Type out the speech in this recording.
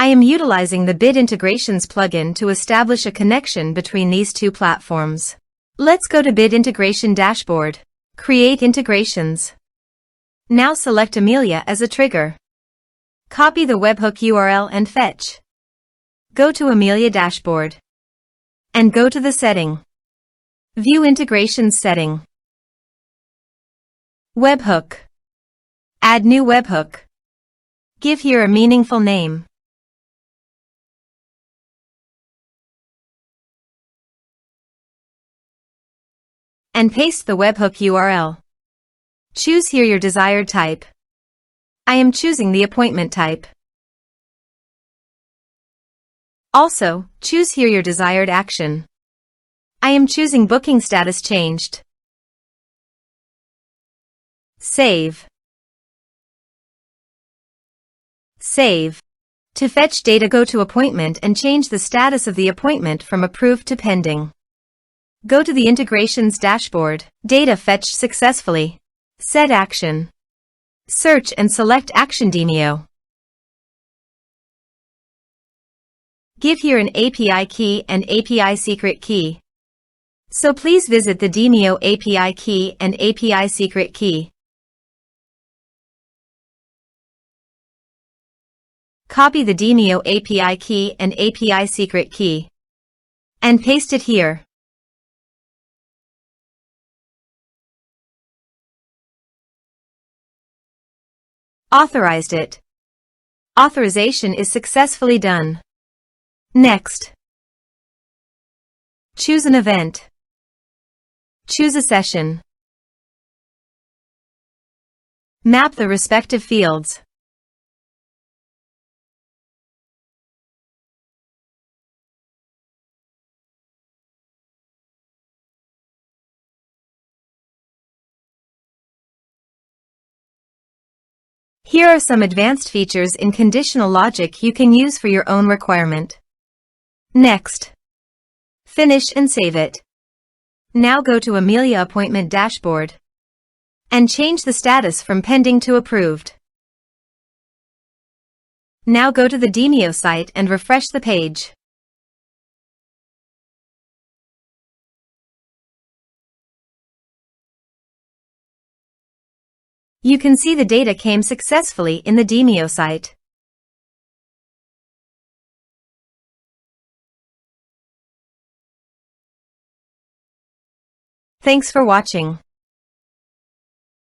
I am utilizing the Bit Integrations plugin to establish a connection between these two platforms. Let's go to Bit Integration Dashboard. Create integrations. Now select Amelia as a trigger. Copy the webhook URL and fetch. Go to Amelia Dashboard. And go to the setting. View Integrations setting. Webhook. Add new webhook. Give here a meaningful name. And paste the webhook URL. Choose here your desired type. I am choosing the appointment type. Also, choose here your desired action. I am choosing booking status changed. Save. Save. To fetch data, go to Appointment and change the status of the appointment from approved to pending. Go to the Integrations Dashboard. Data fetched successfully. Set action. Search and select Action Demio. Give here an API key and API secret key. So please visit the Demio API key and API secret key. Copy the Demio API key and API secret key. And paste it here. Authorized it. Authorization is successfully done. Next. Choose an event. Choose a session. Map the respective fields. Here are some advanced features in conditional logic you can use for your own requirement. Next. Finish and save it. Now go to Amelia Appointment Dashboard and change the status from pending to approved. Now go to the Demio site and refresh the page. You can see the data came successfully in the Demio site. Thanks for watching.